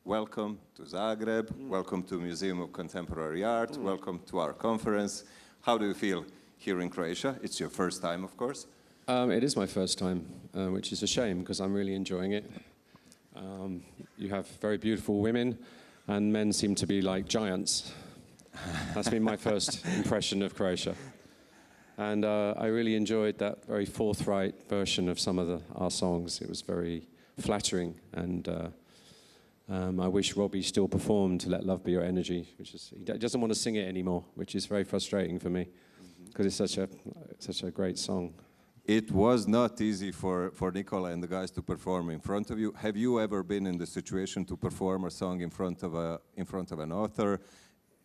Welcome to Zagreb, welcome to Museum of Contemporary Art, welcome to our conference. How do you feel here in Croatia? It's your first time, of course. It is my first time, which is a shame because I'm really enjoying it. You have very beautiful women, and men seem to be like giants. That's been my first impression of Croatia. And I really enjoyed that very forthright version of some of our songs. It was very flattering, and I wish Robbie still performed "Let Love Be Your Energy," which is, he doesn't want to sing it anymore, which is very frustrating for me, because it's such a great song. It was not easy for Nicola and the guys to perform in front of you. Have you ever been in the situation to perform a song in front of an author,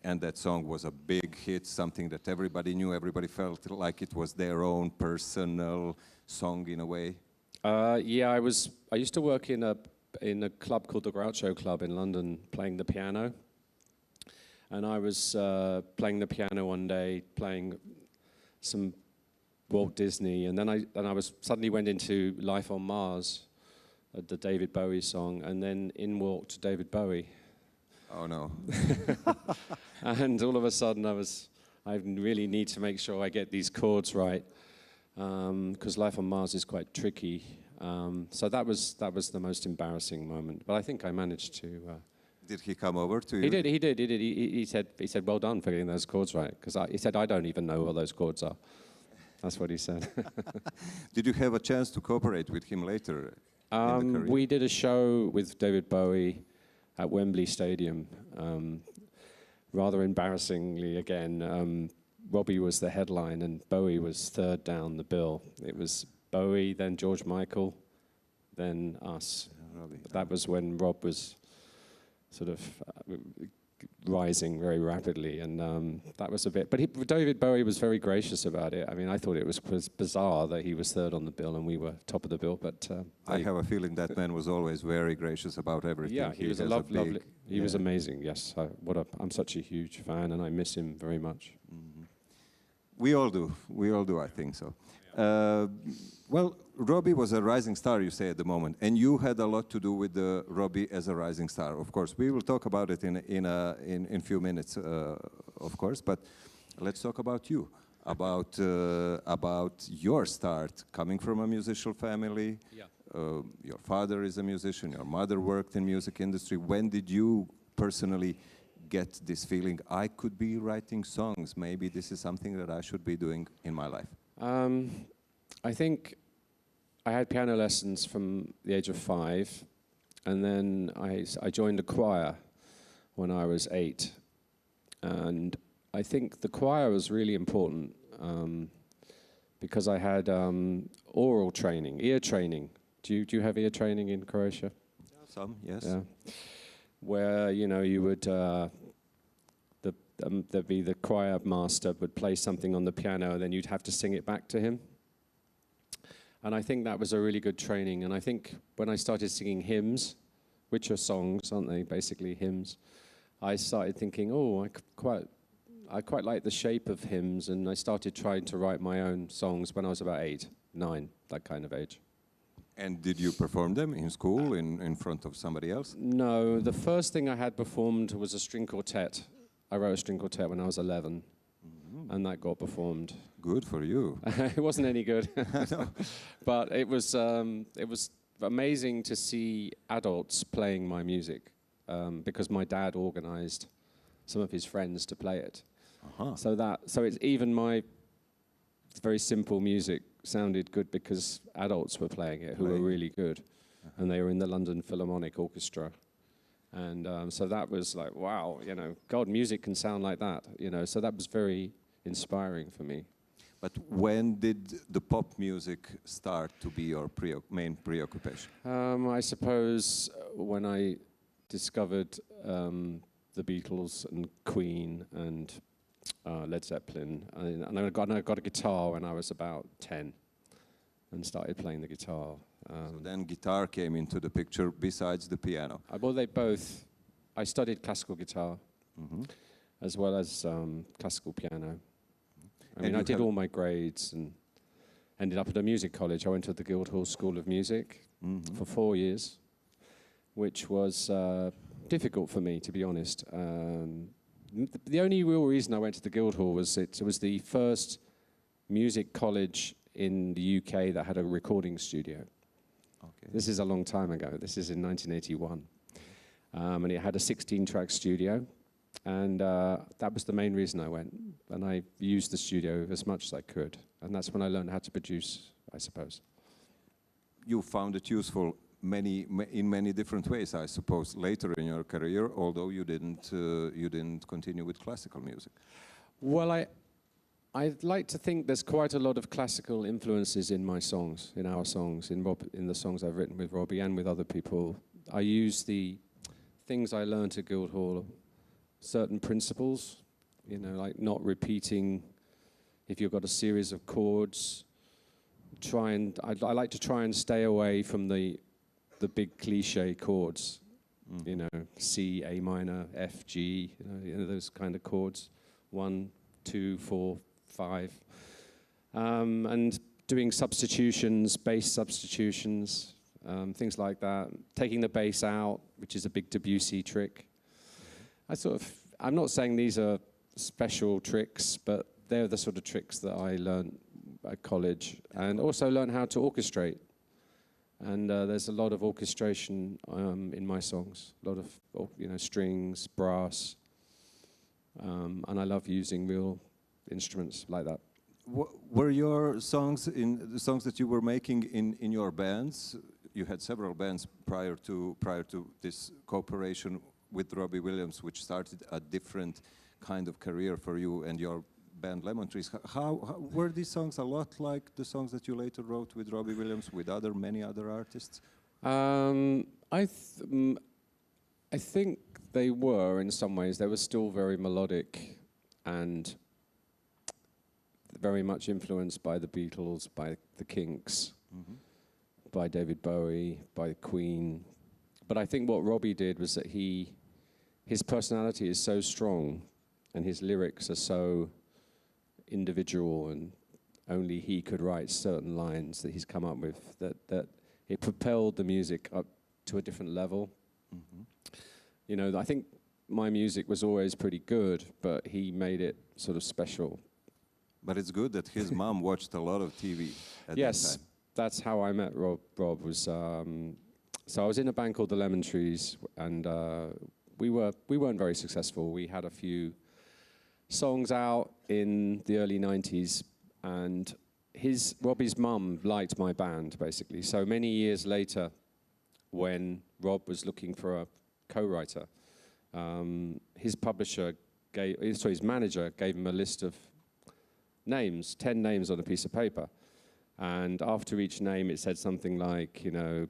and that song was a big hit, something that everybody knew, everybody felt like it was their own personal song in a way? Yeah, I used to work in a club called the Groucho Club in London, playing the piano. And I was playing the piano one day, playing some Walt Disney, and then I suddenly went into Life on Mars, the David Bowie song, and then in walked David Bowie. Oh no. And all of a sudden I really need to make sure I get these chords right, because Life on Mars is quite tricky. So that was the most embarrassing moment. But I think I managed to. Did he come over to you? He did. He said, well done for getting those chords right, because he said, I don't even know what those chords are. That's what he said. Did you have a chance to cooperate with him later in the career? We did a show with David Bowie at Wembley Stadium. Rather embarrassingly, again, Robbie was the headline and Bowie was third down the bill. It was Bowie, then George Michael, then us. Really? That was when Rob was sort of rising very rapidly, and that was a bit. But David Bowie was very gracious about it. I mean, I thought it was bizarre that he was third on the bill and we were top of the bill. But I have a feeling that man was always very gracious about everything. Yeah, he was lovely. He was amazing. Yes, I'm such a huge fan, and I miss him very much. Mm-hmm. We all do. We all do. I think so. Well, Robbie was a rising star, you say, at the moment, and you had a lot to do with Robbie as a rising star. Of course, we will talk about it in a few minutes, of course. But let's talk about you, about your start, coming from a musical family. Yeah. Your father is a musician. Your mother worked in music industry. When did you personally get this feeling? I could be writing songs. Maybe this is something that I should be doing in my life. I think I had piano lessons from the age of 5, and then I joined a choir when I was 8. And I think the choir was really important because I had oral training, ear training. Do you have ear training in Croatia? Some, yes. Yeah. Where, you know, you would there'd be the choir master would play something on the piano, and then you'd have to sing it back to him. And I think that was a really good training. And I think when I started singing hymns, which are songs, aren't they? Basically hymns. I started thinking, oh, I quite like the shape of hymns, and I started trying to write my own songs when I was about 8, 9, that kind of age. And did you perform them in school, in front of somebody else? No, the first thing I had performed was a string quartet. I wrote a string quartet when I was 11, and that got performed. Good for you. It wasn't any good, but it was amazing to see adults playing my music, because my dad organized some of his friends to play it. So it's even my very simple music sounded good because adults were playing it who were really good, and they were in the London Philharmonic Orchestra. And so that was like, wow, you know, God, music can sound like that, you know. So that was very inspiring for me. But when did the pop music start to be your main preoccupation? I suppose when I discovered the Beatles and Queen and Led Zeppelin, and I got a guitar when I was about 10 and started playing the guitar. So then guitar came into the picture besides the piano. Well, I studied classical guitar as well as classical piano. I mean, I did all my grades and ended up at a music college. I went to the Guildhall School of Music for 4 years. which was difficult for me, to be honest. The only real reason I went to the Guildhall was it was the first music college in the UK that had a recording studio. Okay. This is a long time ago. This is in 1981. And it had a 16-track studio. And that was the main reason I went. And I used the studio as much as I could. And that's when I learned how to produce, I suppose. You found it useful in many different ways, I suppose, later in your career, although you didn't continue with classical music. Well, I'd like to think there's quite a lot of classical influences in my songs, in our songs, in the songs I've written with Robbie and with other people. I use the things I learned at Guildhall, certain principles, you know, like not repeating. If you've got a series of chords, I like to try and stay away from the big cliche chords, you know, C, A minor, F, G, you know, those kind of chords, 1, 2, 4, 5, and doing substitutions, bass substitutions, things like that. Taking the bass out, which is a big Debussy trick. I'm not saying these are special tricks, but they're the sort of tricks that I learned at college, and also learn how to orchestrate. And there's a lot of orchestration in my songs, a lot of strings, brass, and I love using real instruments like that. Were your songs the songs that you were making in your bands? You had several bands prior to this cooperation with Robbie Williams, which started a different kind of career for you and your band Lemon Trees. How were these songs a lot like the songs that you later wrote with Robbie Williams, with many other artists? I think they were, in some ways. They were still very melodic and very much influenced by the Beatles, by the Kinks, by David Bowie, by Queen. But I think what Robbie did was that his personality is so strong and his lyrics are so individual, and only he could write certain lines that he's come up with, that it propelled the music up to a different level. You know, I think my music was always pretty good, but he made it sort of special. But it's good that his mom watched a lot of TV at yes, that time. That's how I met Rob. Was so I was in a band called the Lemon Trees, and we weren't very successful. We had a few songs out in the early 90s, and Robbie's mum liked my band, basically. So many years later, when Rob was looking for a co-writer, his manager gave him a list of names, 10 names on a piece of paper. And after each name, it said something like, you know,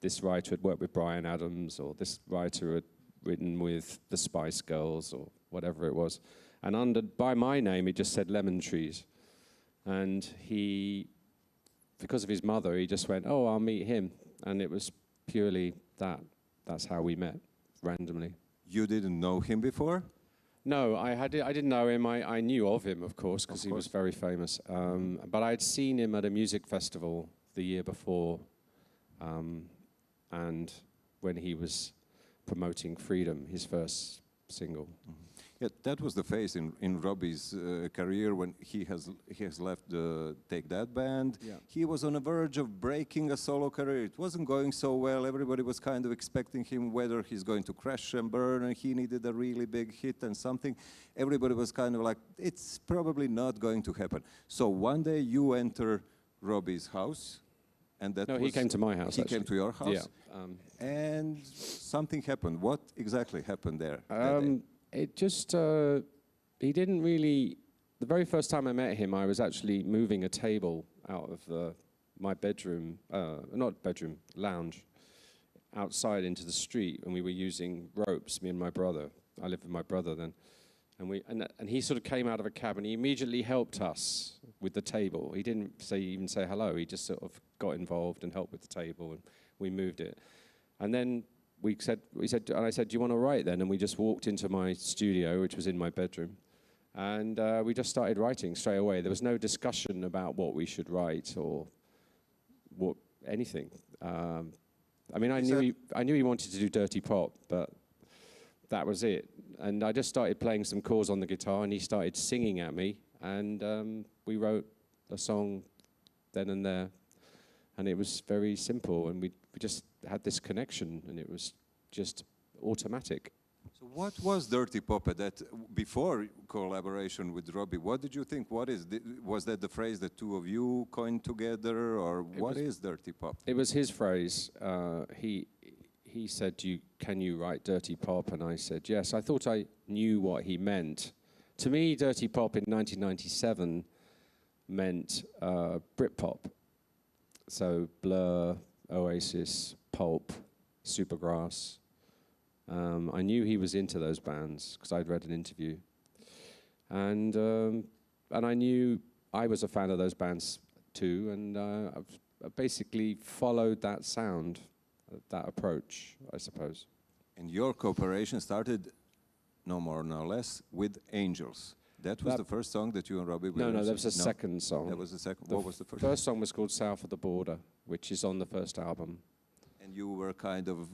this writer had worked with Bryan Adams, or this writer had written with the Spice Girls, or whatever it was. And by my name, it just said Lemon Trees. And because of his mother, he just went, oh, I'll meet him. And it was purely that. That's how we met, randomly. You didn't know him before? No, I didn't know him. I knew of him, of course, because he was very famous. But I'd seen him at a music festival the year before, and when he was promoting Freedom, his first single. Yeah, that was the phase in Robbie's career when he has left the Take That band. Yeah. He was on the verge of breaking a solo career. It wasn't going so well. Everybody was kind of expecting him whether he's going to crash and burn, and he needed a really big hit and something. Everybody was kind of like, it's probably not going to happen. So one day you enter Robbie's house, and he came to my house. He came to your house, yeah. And something happened. What exactly happened there? It just, he didn't really, the very first time I met him, I was actually moving a table out of my bedroom, lounge, outside into the street, and we were using ropes, me and my brother. I lived with my brother then. And he sort of came out of a cab, and he immediately helped us with the table. He didn't even say hello, he just sort of got involved and helped with the table, and we moved it. And then I said, do you want to write then? And we just walked into my studio, which was in my bedroom, and we just started writing straight away. There was no discussion about what we should write or anything. I mean, I knew he wanted to do dirty pop, but that was it. And I just started playing some chords on the guitar, and he started singing at me, and we wrote a song then and there, and it was very simple, and we just had this connection, and it was just automatic. So what was dirty pop at that, before collaboration with Robbie? What did you think? Was that the phrase that two of you coined together, or what is dirty pop? It was his phrase. He said, can you write dirty pop? And I said, yes. I thought I knew what he meant. To me, dirty pop in 1997 meant Britpop. So Blur, Oasis, Pulp, Supergrass. I knew he was into those bands because I'd read an interview. And I knew I was a fan of those bands too, and I basically followed that sound, that approach, I suppose. And your cooperation started, no more, no less, with Angels. That was the first song that you and Robbie were... No, that was the second song. That was the second. What was the first? The first song was called South of the Border, which is on the first album. And you were kind of...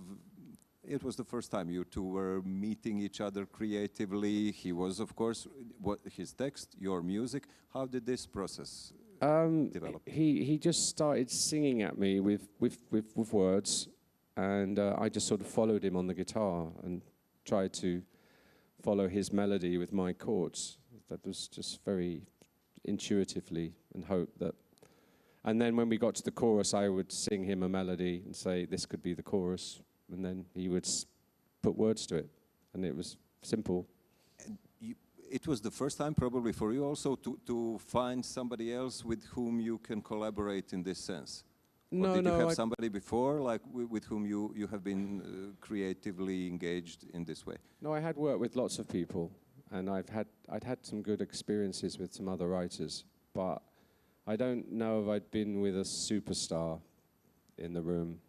It was the first time you two were meeting each other creatively. He was, of course, his text, your music. How did this process develop? He just started singing at me with words, and I just sort of followed him on the guitar and tried to follow his melody with my chords. That was just very intuitively, and hope that... And then when we got to the chorus, I would sing him a melody and say, this could be the chorus. And then he would put words to it, and it was simple. And it was the first time probably for you also to find somebody else with whom you can collaborate in this sense? No, or did you have somebody before, like with whom you have been creatively engaged in this way? No, I had worked with lots of people, and I'd had some good experiences with some other writers, but I don't know if I'd been with a superstar in the room.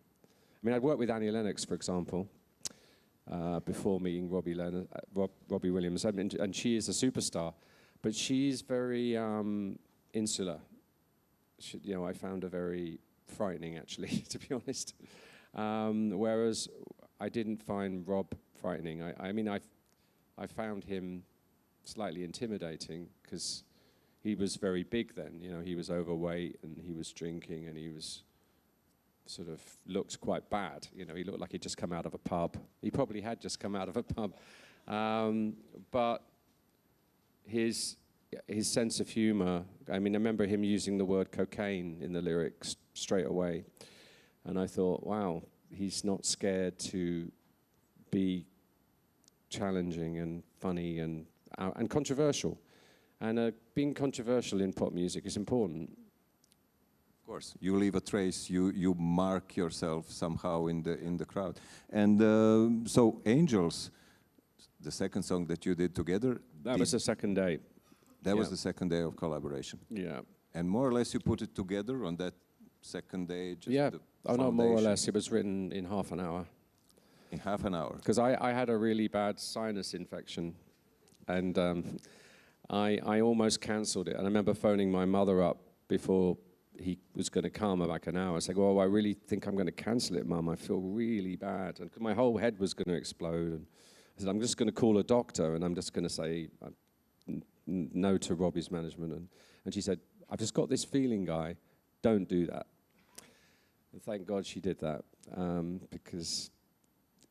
I mean, I'd worked with Annie Lennox, for example, before meeting Robbie Williams, and she is a superstar, but she's very insular. I found her very frightening, actually, to be honest. Whereas I didn't find Rob frightening. I found him slightly intimidating because he was very big then. He was overweight, and he was drinking, and he was... sort of looked quite bad. He looked like he'd just come out of a pub. He probably had just come out of a pub. But his sense of humor, I remember him using the word cocaine in the lyrics straight away. And I thought, wow, he's not scared to be challenging and funny and controversial. And being controversial in pop music is important. Of course, you leave a trace. You mark yourself somehow in the crowd. And so, Angels, the second song that you did together. That was the second day. That was the second day of collaboration. Yeah. And more or less, you put it together on that second day. Just yeah. Oh no, more or less. It was written in half an hour. In half an hour. Because I had a really bad sinus infection, and I almost cancelled it. And I remember phoning my mother up before he was going to come, like an hour. I said, well, I really think I'm going to cancel it, Mum. I feel really bad. And my whole head was going to explode. And I said, I'm just going to call a doctor, and I'm just going to say no to Robbie's management. And she said, I've just got this feeling, Guy. Don't do that. And thank God she did that, because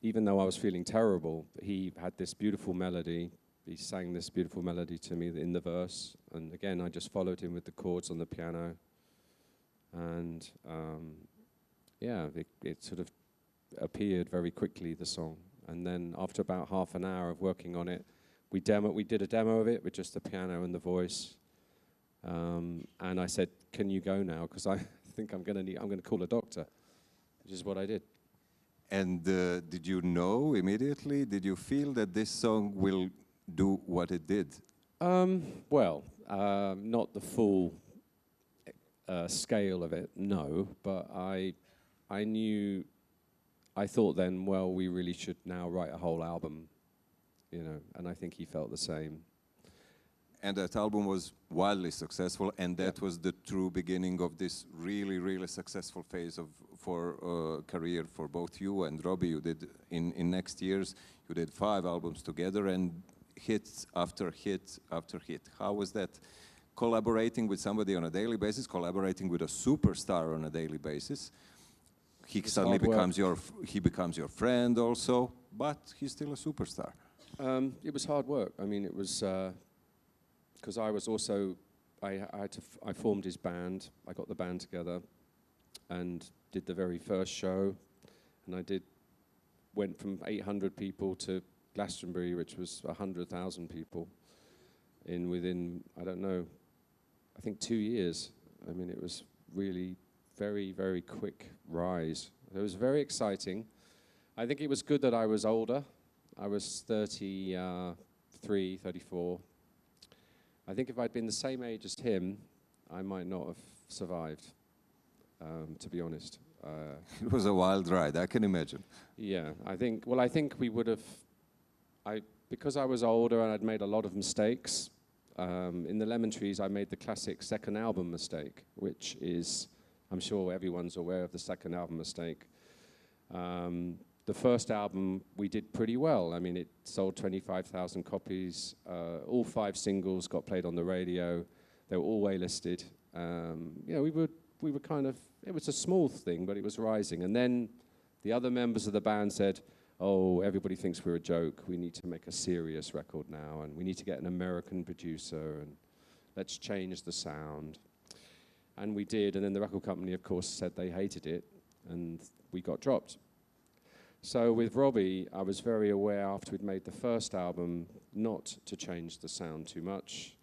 even though I was feeling terrible, he had this beautiful melody. He sang this beautiful melody to me in the verse. And again, I just followed him with the chords on the piano. And it sort of appeared very quickly, the song. And then after about half an hour of working on it, we did a demo of it with just the piano and the voice. And I said, can you go now? Because I think I'm going to call a doctor, which is what I did. And did you know immediately? Did you feel that this song will do what it did? Not the full scale of it, no. But I knew, I thought then, well, we really should now write a whole album, and I think he felt the same. And that album was wildly successful, and that was the true beginning of this really, really successful phase for career for both you and Robbie. You did in next years. You did 5 albums together and hits after hit after hit. How was that? Collaborating with somebody on a daily basis, collaborating with a superstar on a daily basis. He suddenly becomes your friend also, but he's still a superstar. It was hard work. I mean, it was because I was also I formed his band. I got the band together and did the very first show, and went from 800 people to Glastonbury, which was 100,000 people, within I don't know, I think 2 years. I mean, it was really very, very quick rise. It was very exciting. I think it was good that I was older. I was 33, 34. I think if I'd been the same age as him, I might not have survived, to be honest. It was a wild ride, I can imagine. Yeah, I think we would have, because I was older and I'd made a lot of mistakes. In the Lemon Trees, I made the classic second album mistake, which is, I'm sure everyone's aware of the second album mistake. The first album, we did pretty well. I mean, it sold 25,000 copies. All 5 singles got played on the radio. They were all A-listed. You know, we were kind of, it was a small thing, but it was rising. And then the other members of the band said, oh, everybody thinks we're a joke. We need to make a serious record now, and we need to get an American producer, and let's change the sound. And we did, and then the record company, of course, said they hated it, and we got dropped. So with Robbie, I was very aware after we'd made the first album not to change the sound too much,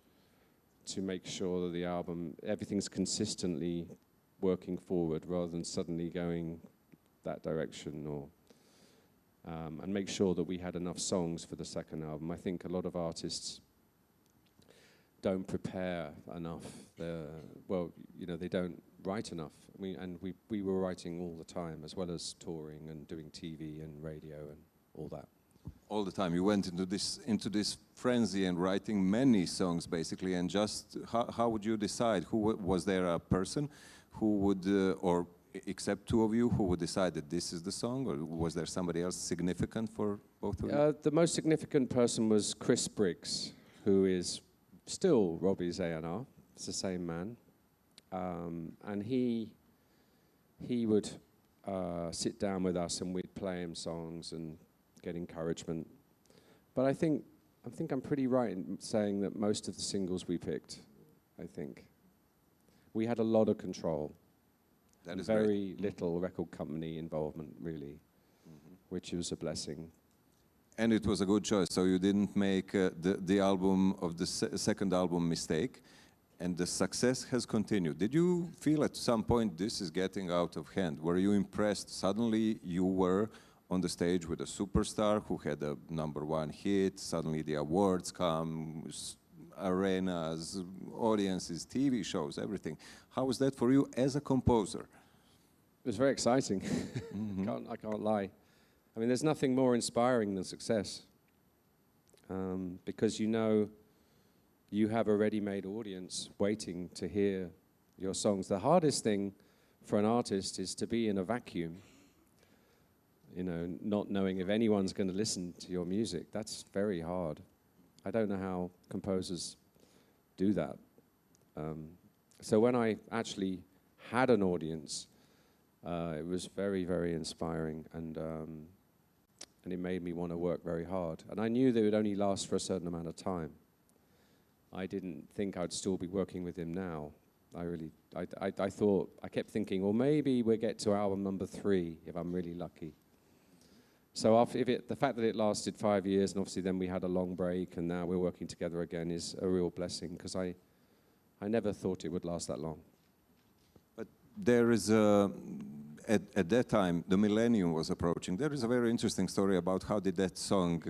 to make sure that the album, everything's consistently working forward rather than suddenly going that direction, or and make sure that we had enough songs for the second album. I think a lot of artists don't prepare enough. Well, you know, they don't write enough. We were writing all the time, as well as touring and doing TV and radio and all that. All the time. You went into this frenzy and writing many songs, basically. And just how would you decide? Was there a person who would, or except 2 of you, who would decide that this is the song, or was there somebody else significant for both of you? The most significant person was Chris Briggs, who is still Robbie's A&R. It's the same man. And he would sit down with us and we'd play him songs and get encouragement. But I think I'm pretty right in saying that most of the singles we picked, I think, we had a lot of control. That is very little record company involvement, really, which was a blessing. And it was a good choice. So you didn't make the album of the second album mistake, and the success has continued. Did you feel at some point this is getting out of hand? Were you impressed? Suddenly you were on the stage with a superstar who had a #1 hit. Suddenly the awards come, arenas, audiences, TV shows, everything. How was that for you as a composer? It was very exciting. I can't lie. I mean, there's nothing more inspiring than success, because you know you have a ready-made audience waiting to hear your songs. The hardest thing for an artist is to be in a vacuum, you know, not knowing if anyone's going to listen to your music. That's very hard. I don't know how composers do that. So when I actually had an audience, it was very, very inspiring, and it made me want to work very hard. And I knew that it would only last for a certain amount of time. I didn't think I'd still be working with him now. I thought, I kept thinking, well, maybe we'll get to album #3 if I'm really lucky. So the fact that it lasted 5 years, and obviously then we had a long break, and now we're working together again, is a real blessing, because I never thought it would last that long. But there is at that time, the millennium was approaching. There is a very interesting story about how did that song,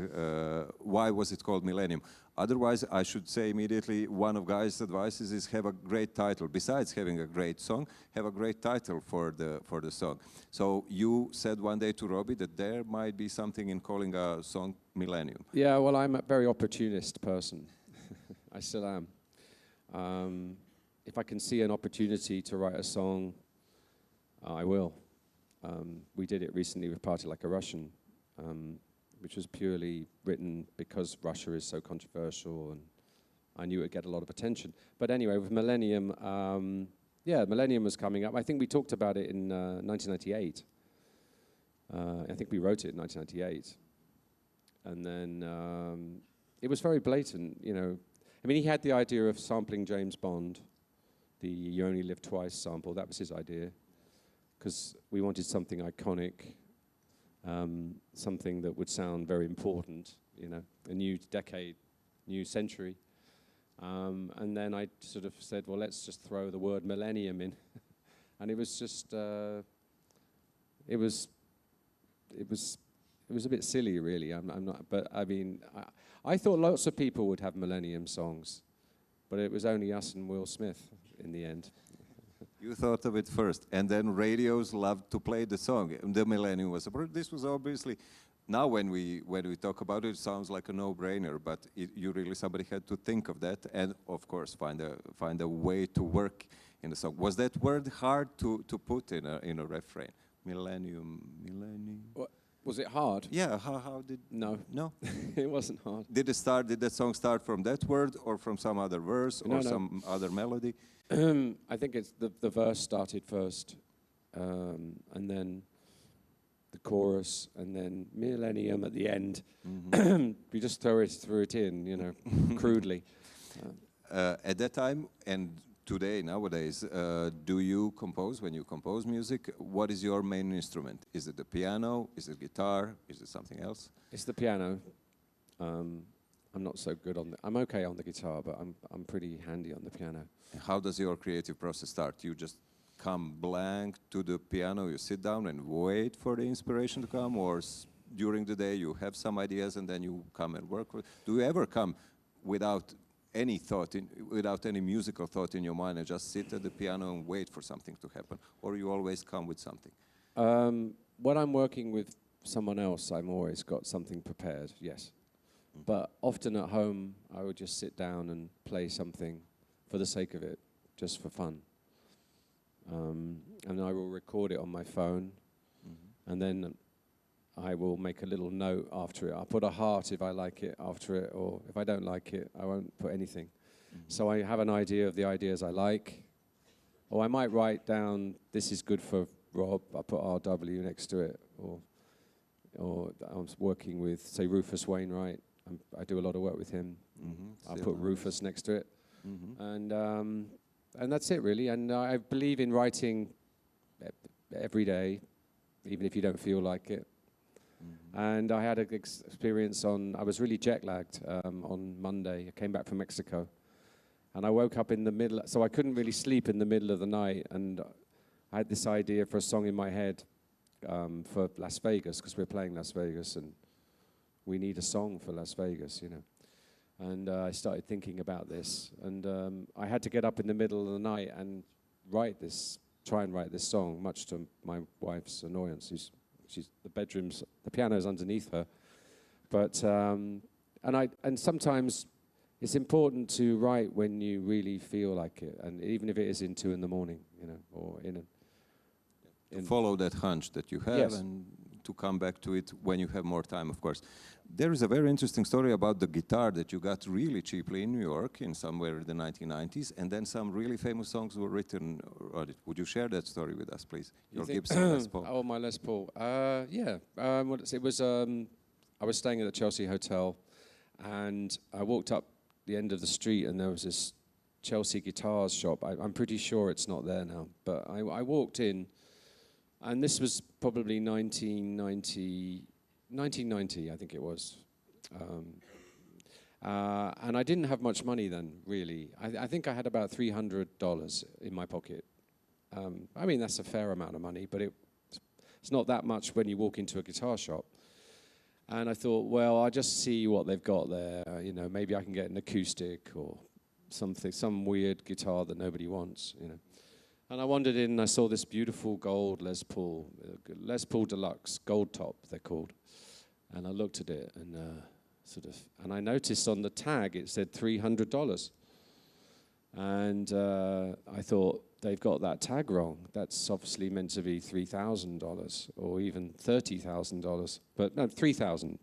why was it called Millennium? Otherwise, I should say immediately, one of Guy's advices is have a great title. Besides having a great song, have a great title for the song. So you said one day to Robbie that there might be something in calling a song Millennium. Yeah, well, I'm a very opportunist person. I still am. If I can see an opportunity to write a song, I will. We did it recently with Party Like a Russian, which was purely written because Russia is so controversial, and I knew it would get a lot of attention. But anyway, with Millennium, Millennium was coming up. I think we talked about it in 1998. I think we wrote it in 1998. And then it was very blatant, you know. I mean, he had the idea of sampling James Bond, the You Only Live Twice sample. That was his idea, because we wanted something iconic, something that would sound very important, you know, a new decade, new century. And then I sort of said, well, let's just throw the word millennium in. And it was just, it was a bit silly, really. I'm not, but I mean, I thought lots of people would have millennium songs, but it was only us and Will Smith in the end. You thought of it first, and then radios loved to play the song. The millennium was, this was obviously, now when we talk about it, it sounds like a no-brainer, but you really, somebody had to think of that, and of course find a way to work in the song. Was that word hard to put in a refrain? Millennium. What? Was it hard? Yeah, how did... No. No? It wasn't hard. Did the song start from that word, or from some other verse, or some other melody? I think it's the verse started first, and then the chorus, and then millennium at the end. Mm-hmm. We just threw it in, you know, crudely. At that time, and today, nowadays, do you compose, when you compose music, what is your main instrument? Is it the piano? Is it guitar? Is it something else? It's the piano. I'm not so good on I'm okay on the guitar, but I'm pretty handy on the piano. How does your creative process start? You just come blank to the piano, you sit down and wait for the inspiration to come, or during the day you have some ideas and then you come and work with? Do you ever come without any thought, without any musical thought in your mind, and just sit at the piano and wait for something to happen? Or you always come with something? When I'm working with someone else, I'm always got something prepared, yes. Mm-hmm. But often at home, I would just sit down and play something for the sake of it, just for fun. And I will record it on my phone, mm-hmm. and then I will make a little note after it. I'll put a heart if I like it after it, or if I don't like it, I won't put anything. Mm-hmm. So I have an idea of the ideas I like, or I might write down, this is good for Rob, I put RW next to it, or I'm working with, say, Rufus Wainwright. I do a lot of work with him. Mm-hmm. I'll put Rufus next to it. Mm-hmm. And that's it, really. And I believe in writing every day, even if you don't feel like it. Mm-hmm. And I had an experience I was really jet lagged on Monday. I came back from Mexico. And I woke up in the middle, so I couldn't really sleep in the middle of the night. And I had this idea for a song in my head for Las Vegas, because we're playing Las Vegas, and we need a song for Las Vegas, you know. And I started thinking about this, and I had to get up in the middle of the night and try and write this song, much to my wife's annoyance. The piano's underneath her, but and sometimes it's important to write when you really feel like it, and even if it is in 2 a.m, you know, or to follow that hunch that you have, yes. And to come back to it when you have more time, of course. There is a very interesting story about the guitar that you got really cheaply in New York in somewhere in the 1990s, and then some really famous songs were written on it. Would you share that story with us, please? Your Gibson Les Paul. Oh, my Les Paul. Yeah. It was. I was staying at the Chelsea Hotel, and I walked up the end of the street, and there was this Chelsea guitars shop. I'm pretty sure it's not there now, but I walked in, and this was probably 1990, I think it was. And I didn't have much money then, really. I think I had about $300 in my pocket. I mean, that's a fair amount of money, but it's not that much when you walk into a guitar shop. And I thought, well, I'll just see what they've got there. You know, maybe I can get an acoustic or something, some weird guitar that nobody wants, you know. And I wandered in and I saw this beautiful gold Les Paul Deluxe, gold top, they're called. And I looked at it and and I noticed on the tag it said $300. And I thought, they've got that tag wrong. That's obviously meant to be $3,000 or even $30,000, but no, 3,000.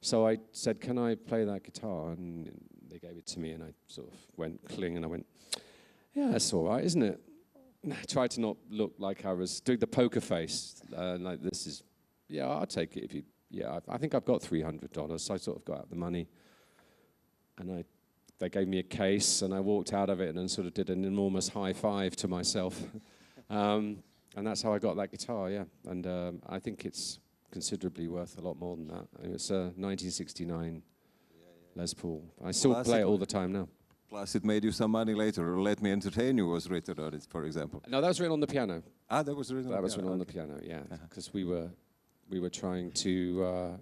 So I said, can I play that guitar? And they gave it to me, and I sort of went cling, and I went, yeah, that's all right, isn't it? I tried to not look like I was doing the poker face, like this is, yeah, I'll take it if you, yeah, I think I've got $300. So I sort of got out the money, and they gave me a case, and I walked out of it and then sort of did an enormous high five to myself. And that's how I got that guitar, yeah. And I think it's considerably worth a lot more than that. It's a 1969 Les Paul. I still play it all the time now. Plus it made you some money later. Let Me Entertain You was written on it, for example. No, that was written on the piano. Ah, that was written on the piano. That was written on the piano, yeah. Because we were trying to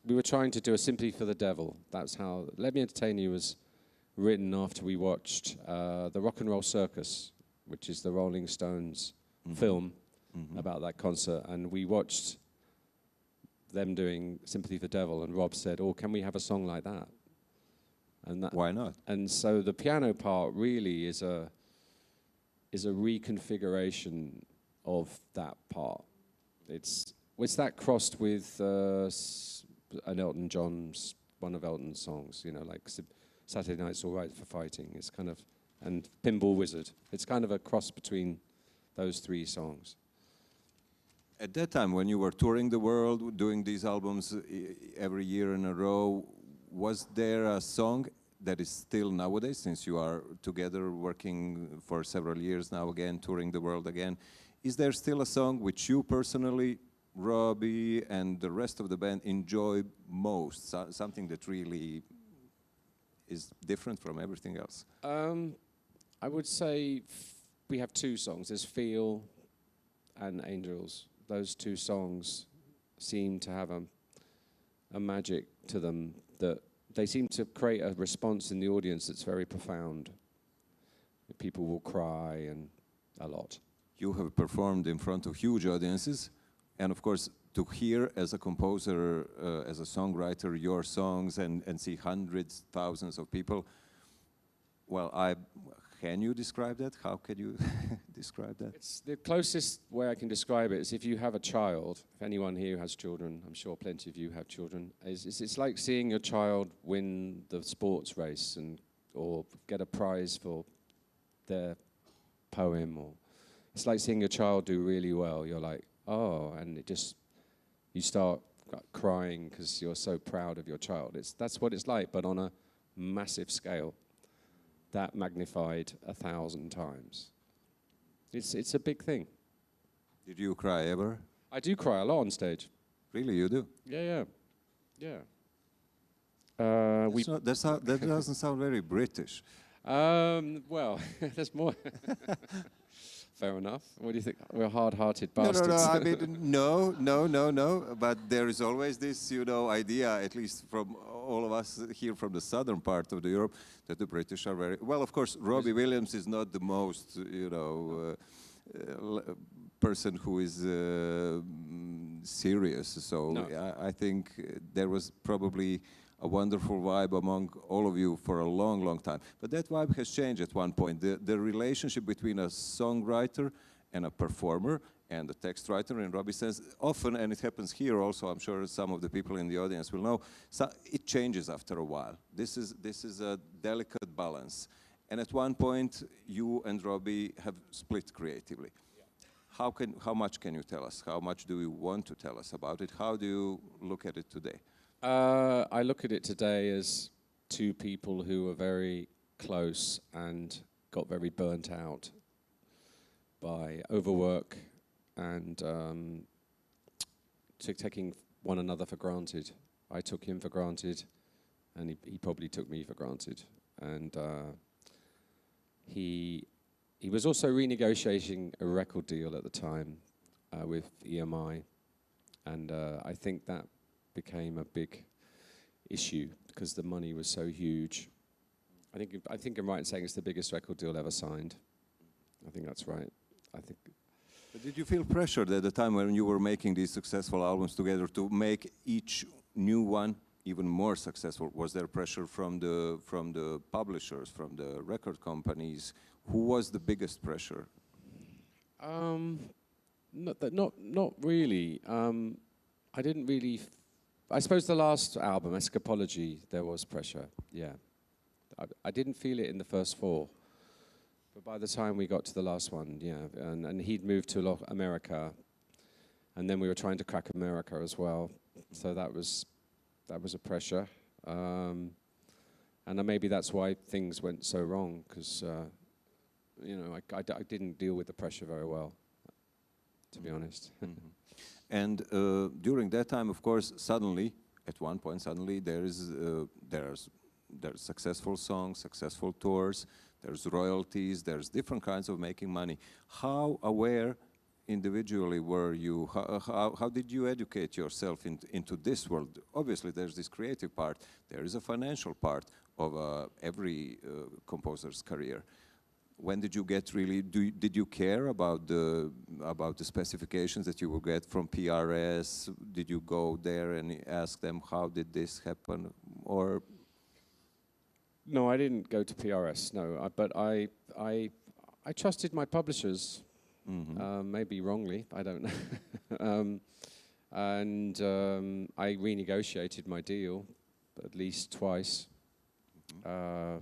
do a Sympathy for the Devil. That's how Let Me Entertain You was written after we watched the Rock and Roll Circus, which is the Rolling Stones film about that concert, and we watched them doing Sympathy for the Devil, and Rob said, "Oh, can we have a song like that?" And that, why not? And so the piano part really is a reconfiguration of that part. It's that crossed with an Elton John's, one of Elton's songs, you know, like Saturday Night's All Right for Fighting. It's kind of, and Pinball Wizard. It's kind of a cross between those three songs. At that time, when you were touring the world, doing these albums every year in a row, was there a song that is still nowadays, since you are together working for several years now again, touring the world again, is there still a song which you personally, Robbie, and the rest of the band enjoy most? Something that really is different from everything else? I would say we have two songs. There's Feel and Angels. Those two songs seem to have a magic to them that they seem to create a response in the audience that's very profound. People will cry, and a lot. You have performed in front of huge audiences, and of course, to hear as a composer, as a songwriter, your songs and see hundreds, thousands of people, well, can you describe that? How can you describe that? It's the closest way I can describe it is if you have a child, if anyone here has children, I'm sure plenty of you have children, it's like seeing your child win the sports race or get a prize for their poem, or it's like seeing your child do really well. You're like, oh, and you start crying because you're so proud of your child. That's what it's like, but on a massive scale. That magnified 1,000 times. It's a big thing. Did you cry ever? I do cry a lot on stage. Really, you do? Yeah. That doesn't sound very British. Well, there's more. Fair enough. What do you think? We're hard-hearted bastards. No. I mean, no. But there is always this, idea, at least from all of us here from the southern part of Europe, that the British are very well. Of course, Robbie Williams is not the most, person who is serious. So no. I think there was probably a wonderful vibe among all of you for a long, long time. But that vibe has changed at one point. The relationship between a songwriter and a performer and a text writer, in Robbie's sense, often, and it happens here also, I'm sure some of the people in the audience will know, so it changes after a while. This is a delicate balance. And at one point, you and Robbie have split creatively. Yeah. How much can you tell us? How much do you want to tell us about it? How do you look at it today? I look at it today as two people who were very close and got very burnt out by overwork and taking one another for granted. I took him for granted, and he probably took me for granted. And he was also renegotiating a record deal at the time with EMI, and I think that became a big issue because the money was so huge. I think I'm right in saying it's the biggest record deal ever signed. I think that's right. But did you feel pressured at the time when you were making these successful albums together to make each new one even more successful? Was there pressure from the publishers, from the record companies? Who was the biggest pressure? Not really. I didn't really. I suppose the last album, Escapology, there was pressure. Yeah, I didn't feel it in the first four, but by the time we got to the last one, yeah, and he'd moved to America, and then we were trying to crack America as well, so that was a pressure, and maybe that's why things went so wrong, because you know, I didn't deal with the pressure very well, to be honest. Mm-hmm. And during that time, of course, suddenly, at one point, suddenly there's successful songs, successful tours, there's royalties, there's different kinds of making money. How aware individually were you? How did you educate yourself into this world? Obviously, there's this creative part. There is a financial part of every composer's career. When did you get really? Did you care about the specifications that you will get from PRS? Did you go there and ask them how did this happen, or? No, I didn't go to PRS. No, but I trusted my publishers. Mm-hmm. Maybe wrongly, I don't know. And I renegotiated my deal at least twice. Mm-hmm.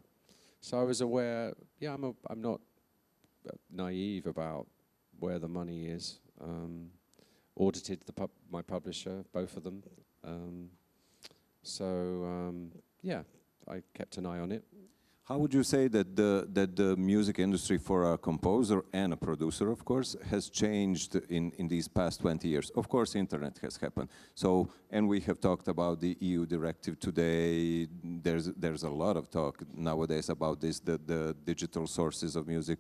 So I was aware. Yeah, I'm not naive about where the money is. Audited my publisher, both of them. Yeah, I kept an eye on it. How would you say that the music industry for a composer and a producer, of course, has changed in these past 20 years? Of course, internet has happened. So, and we have talked about the EU directive today. There's a lot of talk nowadays about this, the digital sources of music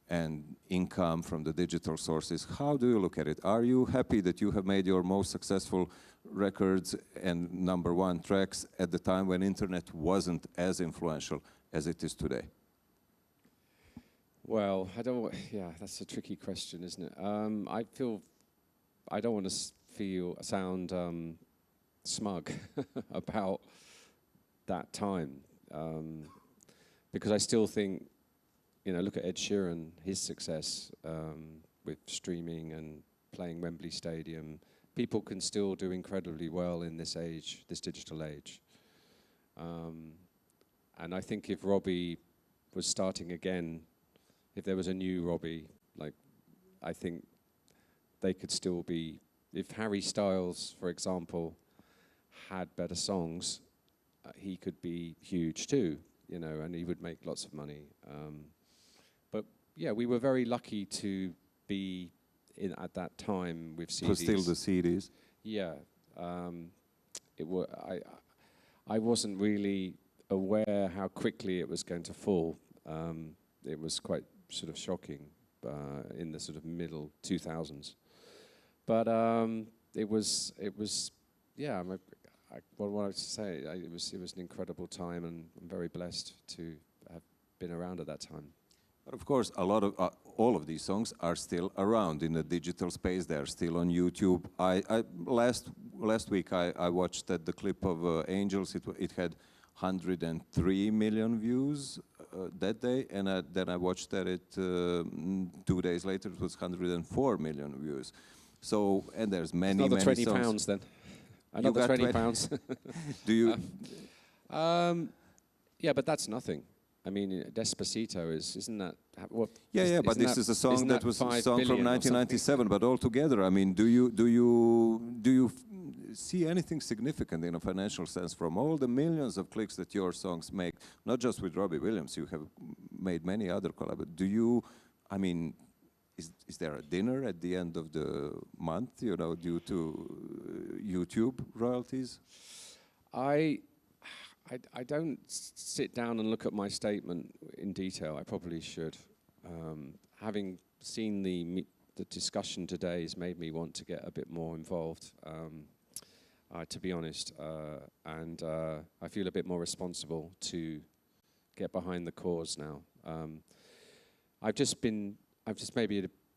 and income from the digital sources. How do you look at it? Are you happy that you have made your most successful records and #1 tracks at the time when internet wasn't as influential as it is today? Well, yeah, that's a tricky question, isn't it? I don't want to sound smug about that time, because I still think, you know, look at Ed Sheeran, his success with streaming and playing Wembley Stadium. People can still do incredibly well in this age, this digital age. And I think if Robbie was starting again, if there was a new Robbie, like, I think they could still be, if Harry Styles, for example, had better songs, he could be huge too, you know, and he would make lots of money. But yeah, we were very lucky to be at that time with CDs. So still the CDs? Yeah. I wasn't really aware how quickly it was going to fall. It was quite sort of shocking in the sort of middle 2000s. But it was yeah. What I was to say, it was an incredible time, and I'm very blessed to have been around at that time. But of course, a lot of all of these songs are still around in the digital space. They are still on YouTube. Last week I watched the clip of Angels. It had 103 million views that day, and then I watched that 2 days later. It was 104 million views. So, and there's many another many 20 songs. pounds then. Another 20 pounds. Do you? Yeah, but that's nothing. I mean, Despacito isn't that what? Yeah, but this is a song that was a song from 1997. But altogether, I mean, do you see anything significant in a financial sense from all the millions of clicks that your songs make? Not just with Robbie Williams, you have made many other collaborations. Do you? I mean, is there a dinner at the end of the month? You know, due to YouTube royalties? I don't sit down and look at my statement in detail. I probably should. Having seen the discussion today has made me want to get a bit more involved, to be honest. And I feel a bit more responsible to get behind the cause now.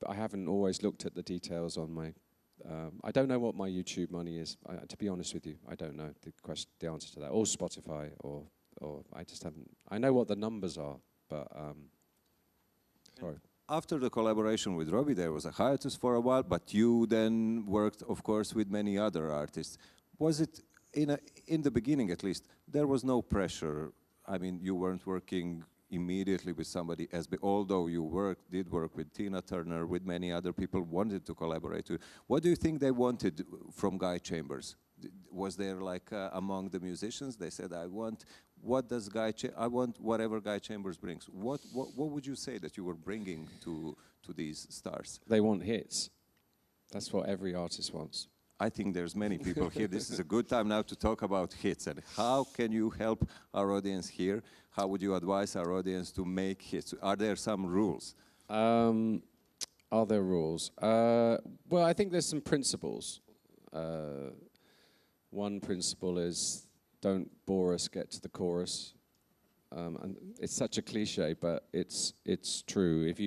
I haven't always looked at the details on I don't know what my YouTube money is. To be honest with you, I don't know the answer to that. Or Spotify, or I just haven't. I know what the numbers are, but sorry. After the collaboration with Robbie, there was a hiatus for a while, but you then worked, of course, with many other artists. Was it, in the beginning at least, there was no pressure? I mean, you weren't working immediately with somebody, although you did work with Tina Turner, with many other people wanted to collaborate with. What do you think they wanted from Guy Chambers? Was there like among the musicians, they said, I want whatever Guy Chambers brings. What would you say that you were bringing to these stars? They want hits. That's what every artist wants. I think there's many people here. This is a good time now to talk about hits. And how can you help our audience here? How would you advise our audience to make hits? Are there some rules? Are there rules? Well, I think there's some principles. One principle is don't bore us, get to the chorus. And it's such a cliche, but it's true. If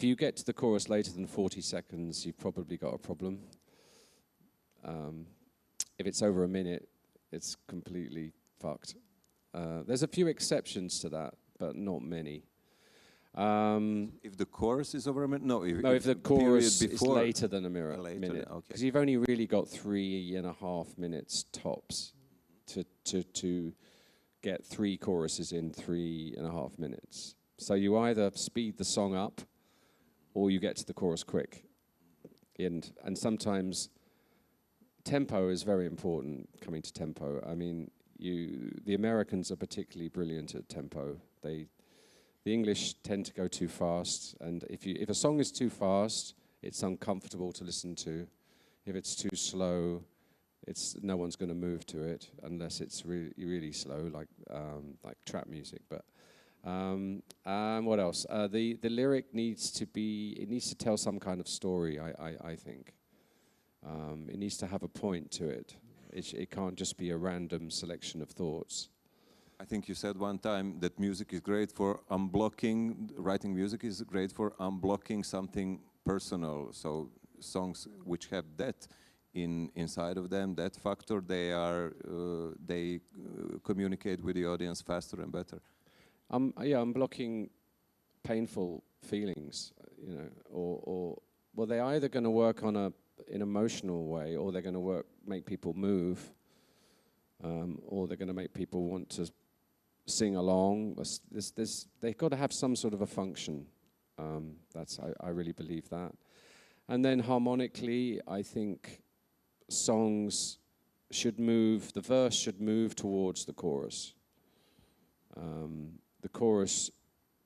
you get to the chorus later than 40 seconds, you've probably got a problem. If it's over a minute, it's completely fucked. There's a few exceptions to that, but not many. If the chorus is over a minute? No, if the chorus is later than a minute. Because you've only really got 3.5 minutes tops to get 3 choruses in 3.5 minutes. So you either speed the song up or you get to the chorus quick. And sometimes tempo is very important, coming to tempo. I mean, the Americans are particularly brilliant at tempo. The English tend to go too fast, and if a song is too fast, it's uncomfortable to listen to. If it's too slow, no one's going to move to it unless it's really, really slow, like trap music. But what else? The lyric needs to tell some kind of story. I think it needs to have a point to it. It can't just be a random selection of thoughts. I think you said one time that music is great for unblocking, writing music is great for unblocking something personal. So songs which have that inside of them, that factor, they communicate with the audience faster and better. Unblocking painful feelings, or they're either going to work on an emotional way, or they're going to make people move, or they're going to make people want to sing along. They've got to have some sort of a function. I really believe that. And then harmonically, I think songs should move, the verse should move towards the chorus. The chorus,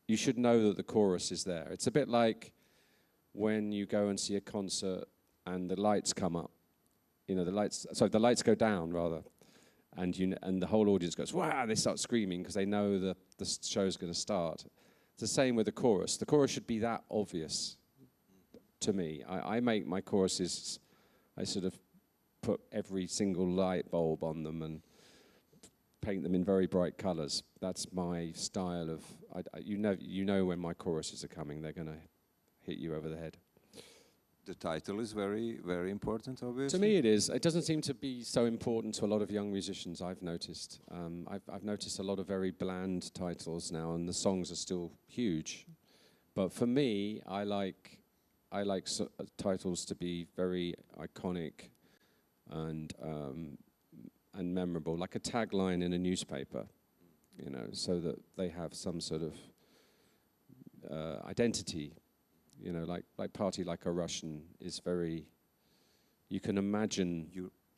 you should know that the chorus is there. It's a bit like when you go and see a concert and the lights come up. The lights go down, rather. And the whole audience goes, wow, they start screaming because they know that the show's going to start. It's the same with the chorus. The chorus should be that obvious to me. I make my choruses, I sort of put every single light bulb on them and paint them in very bright colors. That's my style of, you know when my choruses are coming, they're going to hit you over the head. The title is very, very important, obviously. To me it is. It doesn't seem to be so important to a lot of young musicians, I've noticed. I've noticed a lot of very bland titles now, and the songs are still huge. But for me, I like titles to be very iconic and memorable, like a tagline in a newspaper, so that they have some sort of identity. Like Party Like a Russian is very, you can imagine,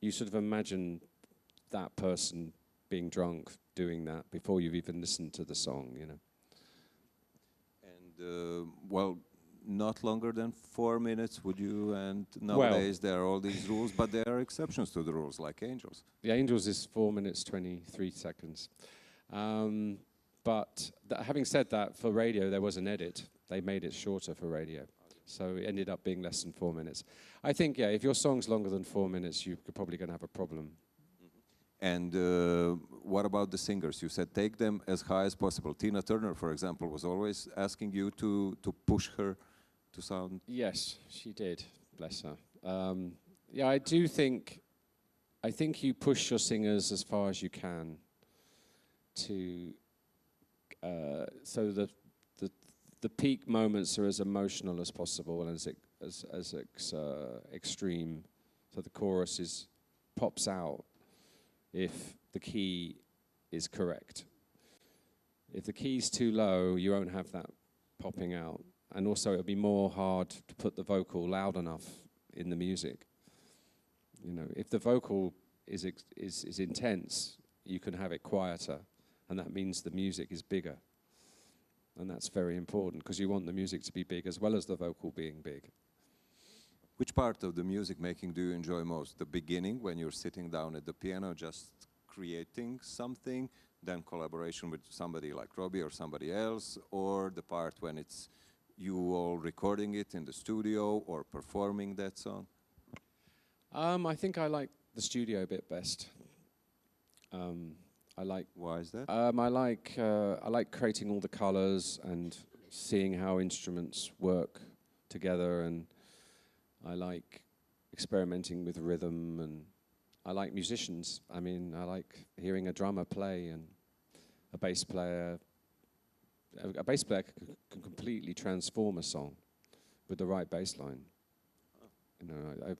you sort of imagine that person being drunk doing that before you've even listened to the song, And, not longer than 4 minutes, would you? And nowadays there are all these rules, but there are exceptions to the rules, like Angels. The Angels is 4 minutes, 23 seconds. But having said that, for radio there was an edit. They made it shorter for radio. So it ended up being less than 4 minutes. I think, if your song's longer than 4 minutes, you're probably going to have a problem. And what about the singers? You said take them as high as possible. Tina Turner, for example, was always asking you to push her to sound. Yes, she did. bless her. Yeah, I think you push your singers as far as you can to, so the peak moments are as emotional as possible and as extreme. So the chorus pops out if the key is correct. If the key's too low, you won't have that popping out. And also it'll be more hard to put the vocal loud enough in the music. You know, if the vocal is intense, you can have it quieter, and that means the music is bigger. And that's very important, because you want the music to be big as well as the vocal being big. Which part of the music making do you enjoy most? The beginning, when you're sitting down at the piano just creating something, then collaboration with somebody like Robbie or somebody else, or the part when it's you all recording it in the studio or performing that song? I think I like the studio bit best. Why is that? I like creating all the colors and seeing how instruments work together, and I like experimenting with rhythm, and I like musicians. I mean, I like hearing a drummer play and a bass player. A bass player can completely transform a song with the right bass line. You know, I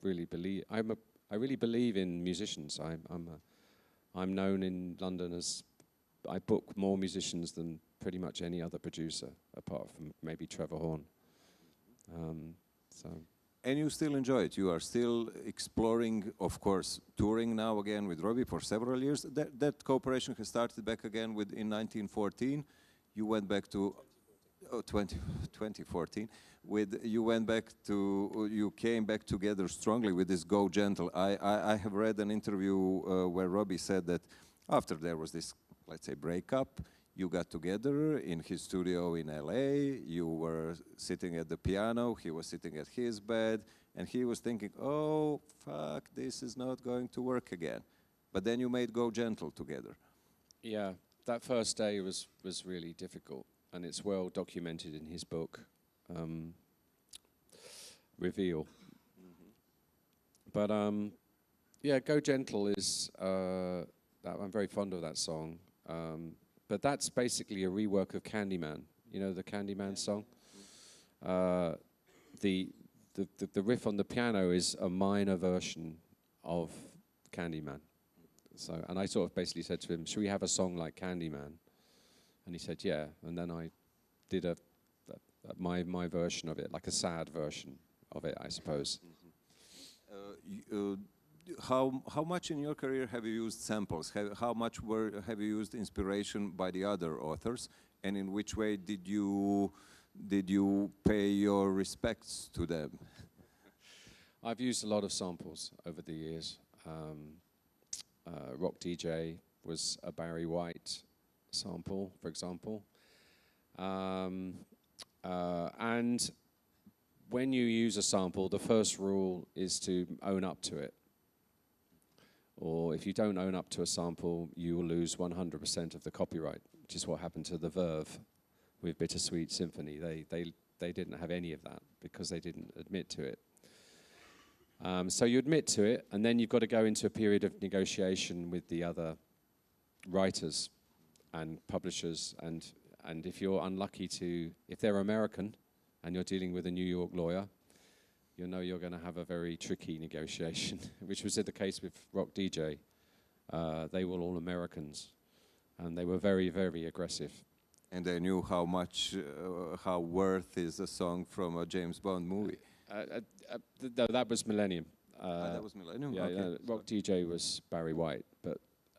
really believe in musicians. I'm known in London as, I book more musicians than pretty much any other producer, apart from maybe Trevor Horn. And you still enjoy it. You are still exploring, of course, touring now again with Robbie for several years. That cooperation has started back again in 1914. You went back to 2014. You came back together strongly with this Go Gentle. I have read an interview where Robbie said that after there was this, let's say, breakup, you got together in his studio in LA, you were sitting at the piano, he was sitting at his bed, and he was thinking, oh, fuck, this is not going to work again. But then you made Go Gentle together. Yeah, that first day was really difficult, and it's well documented in his book, Reveal. Mm-hmm. But yeah, Go Gentle is, I'm very fond of that song. But that's basically a rework of Candyman. You know the Candyman song? The riff on the piano is a minor version of Candyman. So, and I sort of basically said to him, should we have a song like Candyman? And he said, yeah. And then I did my version of it, like a sad version of it, I suppose. How much in your career have you used samples? How much have you used inspiration by the other authors? And in which way did you pay your respects to them? I've used a lot of samples over the years. Rock DJ was a Barry White sample, for example. And when you use a sample, the first rule is to own up to it. Or if you don't own up to a sample, you will lose 100% of the copyright, which is what happened to The Verve with Bittersweet Symphony. They didn't have any of that because they didn't admit to it. So you admit to it, and then you've got to go into a period of negotiation with the other writers and publishers, and if you're unlucky if they're American and you're dealing with a New York lawyer, you know you're going to have a very tricky negotiation, which was the case with Rock DJ. They were all Americans, and they were very, very aggressive. And they knew how worth is a song from a James Bond movie. That was Millennium. That was Millennium? Yeah, okay. yeah, Rock DJ was Barry White, but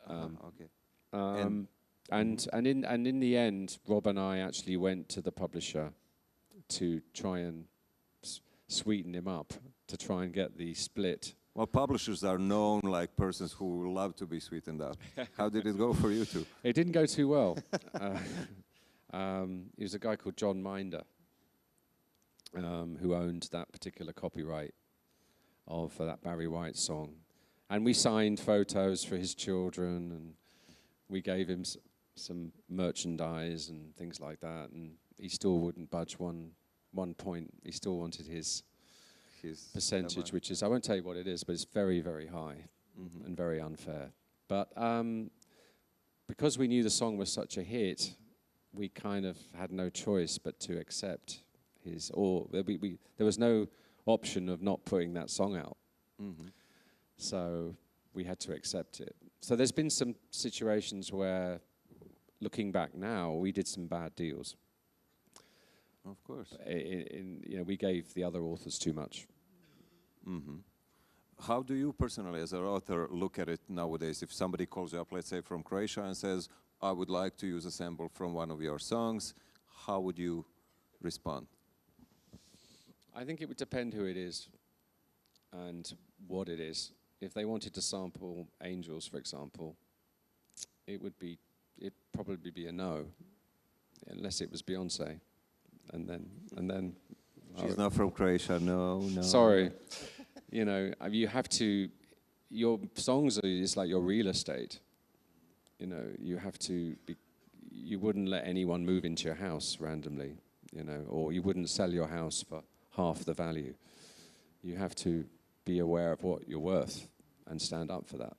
okay. And in the end, Rob and I actually went to the publisher to try and sweeten him up, to try and get the split. Well, publishers are known like persons who love to be sweetened up. How did it go for you two? It didn't go too well. It was a guy called John Minder who owned that particular copyright of that Barry White song. And we signed photos for his children, and we gave him some merchandise and things like that, and he still wouldn't budge one point. He still wanted his his percentage, amount. which is, I won't tell you what it is, but it's very, very high and very unfair. But because we knew the song was such a hit, we kind of had no choice but to accept his, or there was no option of not putting that song out. So we had to accept it. So there's been some situations where, looking back now, we did some bad deals. Of course. We gave the other authors too much. How do you personally, as an author, look at it nowadays? If somebody calls you up, let's say from Croatia, and says, I would like to use a sample from one of your songs, how would you respond? I think it would depend who it is and what it is. If they wanted to sample Angels, for example, it'd probably be a no, unless it was Beyonce. And then She's not from Croatia, no. Sorry. You have to, your songs is like your real estate. You have to be, you wouldn't let anyone move into your house randomly, or you wouldn't sell your house for half the value. You have to be aware of what you're worth and stand up for that.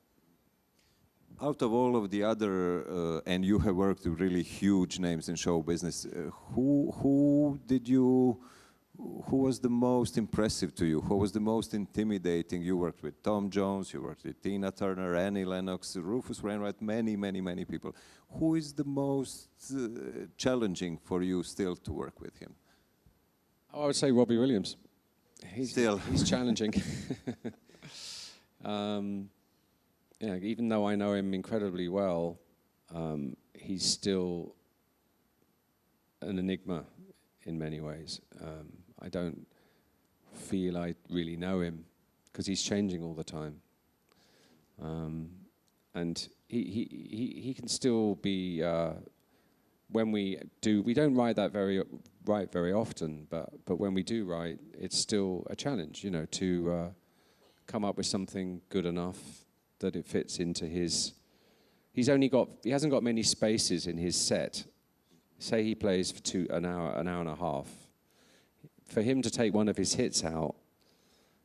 Out of all of the other, and you have worked with really huge names in show business, who was the most impressive to you? Who was the most intimidating? You worked with Tom Jones, you worked with Tina Turner, Annie Lennox, Rufus Wainwright, many people. Who is the most challenging for you still to work with him? Oh, I would say Robbie Williams. He's challenging. Even though I know him incredibly well, he's still an enigma in many ways. I don't feel I really know him because he's changing all the time. And he can still be, when we don't write very often, but when we do write, it's still a challenge, to come up with something good enough that it fits into his. He hasn't got many spaces in his set. Say he plays for an hour and a half. For him to take one of his hits out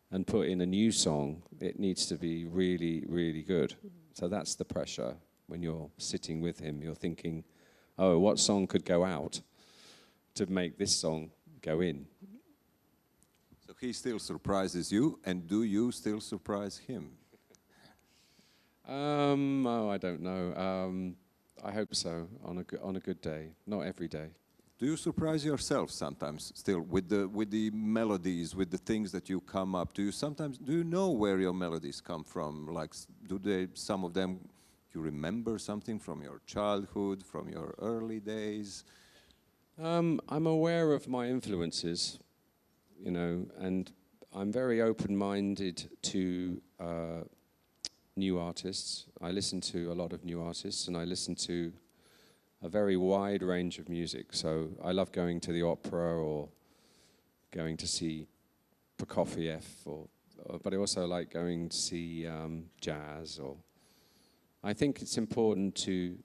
and put in a new song, it needs to be really, really good. So that's the pressure when you're sitting with him. You're thinking, oh, what song could go out to make this song go in? So he still surprises you, and do you still surprise him? I don't know. I hope so, on a good day, not every day. Do you surprise yourself sometimes still with the melodies, with the things that you come up? Do you know where your melodies come from? Like, some of them, you remember something from your childhood, from your early days? I'm aware of my influences, and I'm very open-minded to new artists. I listen to a lot of new artists, and I listen to a very wide range of music. So I love going to the opera or going to see Prokofiev, but I also like going to see jazz. I think it's important to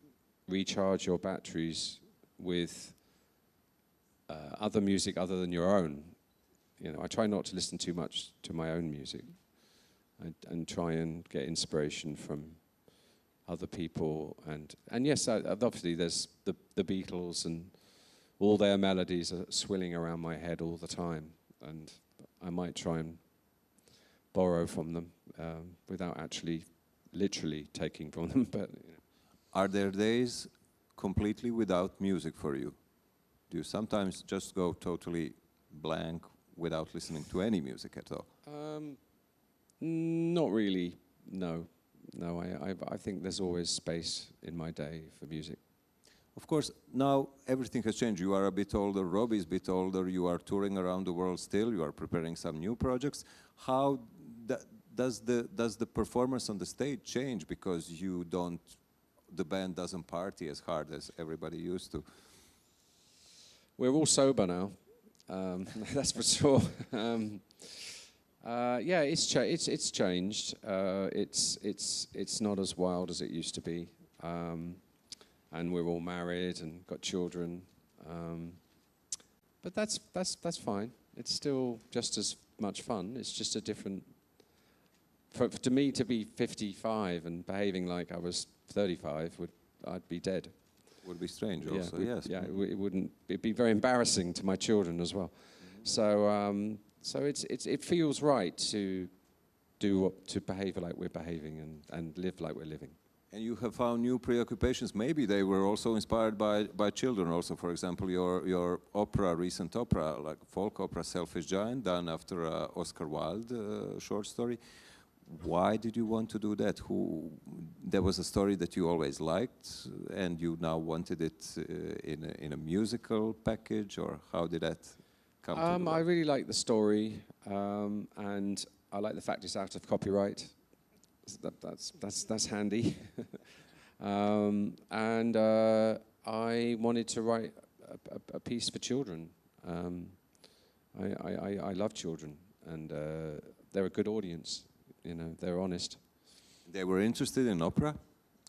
recharge your batteries with other music other than your own. I try not to listen too much to my own music. And try and get inspiration from other people, and yes, obviously there's the Beatles, and all their melodies are swilling around my head all the time, and I might try and borrow from them without actually literally taking from them. But Are there days completely without music for you? Do you sometimes just go totally blank without listening to any music at all? Not really, no. I think there's always space in my day for music. Of course, now everything has changed. You are a bit older, Robbie's a bit older, you are touring around the world still, you are preparing some new projects. How does the performance on the stage change because the band doesn't party as hard as everybody used to? We're all sober now, that's for sure. Yeah, it's changed. It's not as wild as it used to be, and we're all married and got children. But that's fine. It's still just as much fun. It's just a different... to me, to be 55 and behaving like I was 35, I'd be dead. Would be strange also, yes. Yeah, it wouldn't... It'd be very embarrassing to my children as well. So it feels right to behave like we're behaving and live like we're living. And you have found new preoccupations. Maybe they were also inspired by children also. For example, your opera, recent opera, like folk opera, Selfish Giant, done after Oscar Wilde short story. Why did you want to do that? There was a story that you always liked, and you now wanted it in a musical package, or how did that come to I really like the story, and I like the fact it's out of copyright. That's handy. And I wanted to write a piece for children. I love children, and they're a good audience. You know, they're honest. They were interested in opera,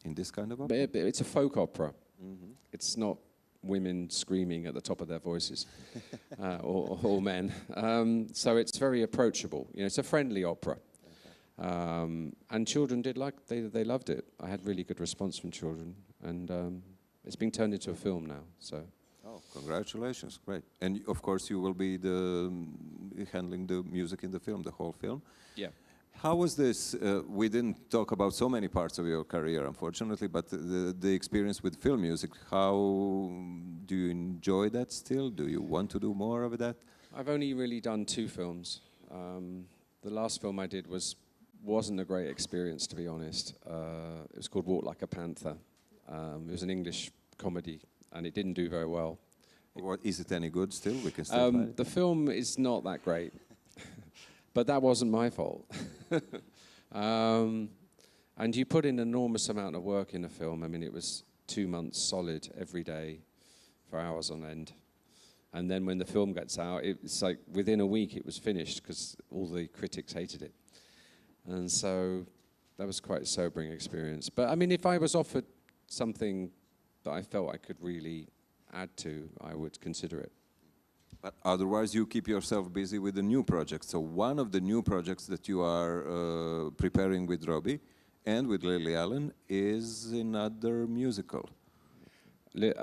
in this kind of opera? It's a folk opera. Mm-hmm. It's not women screaming at the top of their voices, or men. So it's very approachable. You know, it's a friendly opera. And children they loved it. I had really good response from children, and it's being turned into a film now. So, oh, congratulations, great! And of course, you will be handling the music in the film, the whole film. Yeah. How was this? We didn't talk about so many parts of your career, unfortunately, but the experience with film music. How do you enjoy that still? Do you want to do more of that? I've only really done 2 films. The last film I did wasn't a great experience, to be honest. It was called Walk Like a Panther. It was an English comedy, and it didn't do very well. Is it any good still? We can still play it. The film is not that great, but that wasn't my fault. And you put in an enormous amount of work in a film. I mean, it was 2 months solid every day for hours on end. And then when the film gets out, it's like within a week it was finished because all the critics hated it. And so that was quite a sobering experience. But I mean, if I was offered something that I felt I could really add to, I would consider it. But otherwise, you keep yourself busy with the new projects. So one of the new projects that you are preparing with Robbie and with Lily Allen is another musical. Is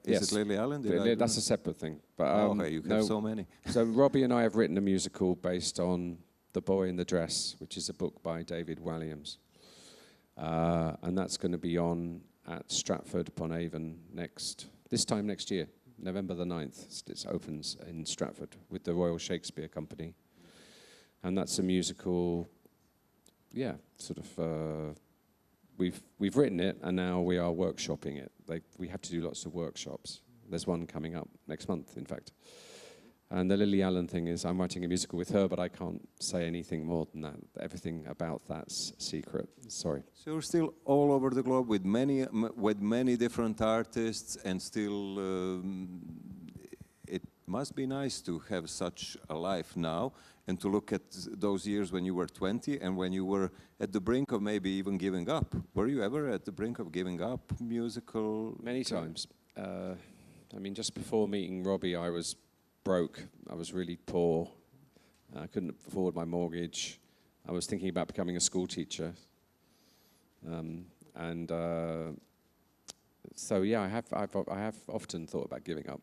it Lily Allen? That's a separate thing. But, okay, you have so many. So Robbie and I have written a musical based on The Boy in the Dress, which is a book by David Walliams. And that's going to be on at Stratford-upon-Avon this time next year. November the 9th, it opens in Stratford with the Royal Shakespeare Company. And that's a musical, yeah, sort of, we've written it and now we are workshopping it. We have to do lots of workshops. There's one coming up next month, in fact. And the Lily Allen thing is I'm writing a musical with her, but I can't say anything more than that. Everything about that's secret. Sorry. So you're still all over the globe with many different artists, and still it must be nice to have such a life now and to look at those years when you were 20 and when you were at the brink of maybe even giving up. Were you ever at the brink of giving up musical? Many times. I mean, just before meeting Robbie, I was broke. I was really poor. I couldn't afford my mortgage. I was thinking about becoming a school teacher. So yeah, I have often thought about giving up.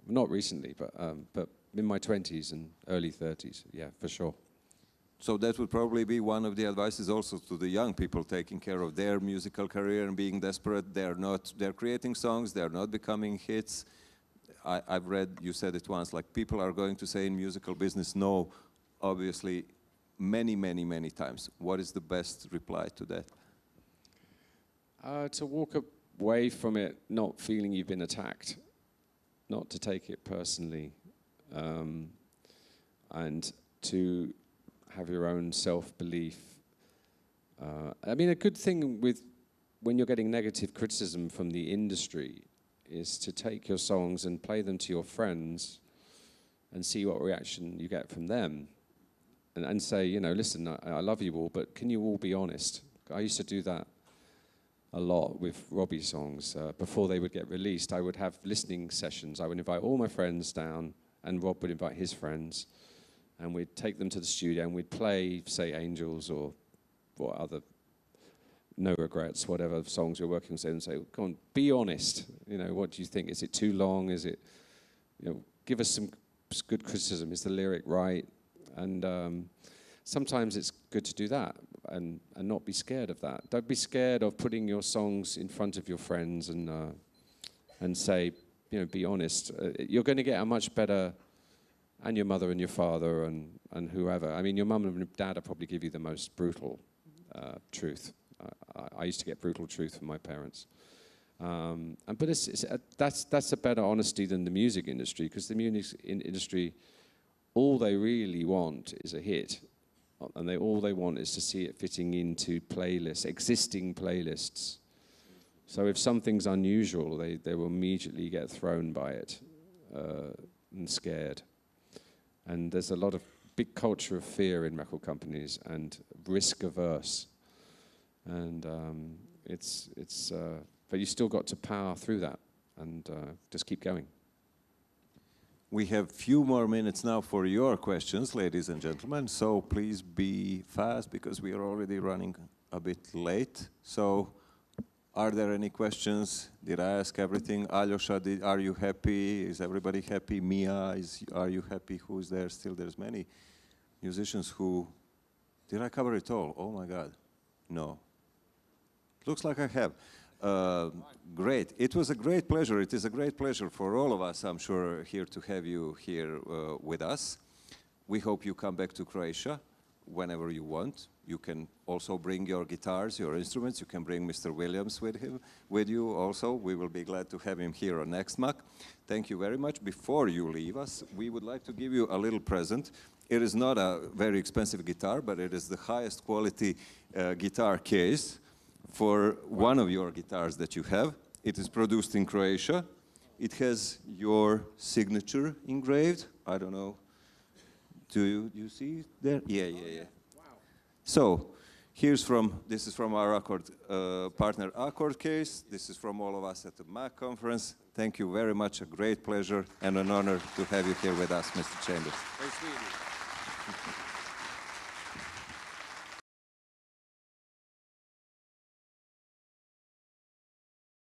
Not recently, but in my 20s and early 30s, yeah, for sure. So that would probably be one of the advices also to the young people taking care of their musical career and being desperate. They're creating songs, they're not becoming hits. I've read, you said it once, like people are going to say in musical business, no, obviously, many times. What is the best reply to that? To walk away from it not feeling you've been attacked, not to take it personally, and to have your own self-belief. I mean, a good thing when you're getting negative criticism from the industry is to take your songs and play them to your friends and see what reaction you get from them. And say, you know, listen, I love you all, but can you all be honest? I used to do that a lot with Robbie songs. Before they would get released, I would have listening sessions. I would invite all my friends down, and Rob would invite his friends. and we'd take them to the studio and we'd play, say, Angels or other No Regrets, whatever songs we're working on, and say, come on, be honest. You know, what do you think? Is it too long? Is it, you know, give us some good criticism. Is the lyric right? And sometimes it's good to do that and not be scared of that. Don't be scared of putting your songs in front of your friends and say, you know, be honest. You're going to get a much better, and your mother and your father and whoever. I mean, your mum and dad will probably give you the most brutal truth. I used to get brutal truth from my parents. But that's a better honesty than the music industry, because the music industry, all they really want is a hit. And all they want is to see it fitting into playlists, existing playlists. So if something's unusual, they will immediately get thrown by it and scared. And there's a lot of big culture of fear in record companies and risk averse. And but you still got to power through that and just keep going. We have few more minutes now for your questions, ladies and gentlemen. So please be fast because we are already running a bit late. So are there any questions? Did I ask everything? Alyosha, are you happy? Is everybody happy? Mia, are you happy? Who's there? Still, there's many musicians who... Did I cover it all? Oh my God. No. Looks like I have. Great. It was a great pleasure. It is a great pleasure for all of us, I'm sure, here to have you here with us. We hope you come back to Croatia whenever you want. You can also bring your guitars, your instruments. You can bring Mr. Williams with you also. We will be glad to have him here on next MAKK. Thank you very much. Before you leave us, we would like to give you a little present. It is not a very expensive guitar, but it is the highest quality guitar case for one of your guitars that you have. It is produced in Croatia. It has your signature engraved. I don't know. Do you see it there? Yeah. Wow. So, this is from our partner Accord case. This is from all of us at the MAKK conference. Thank you very much. A great pleasure and an honor to have you here with us, Mr. Chambers. Very sweet.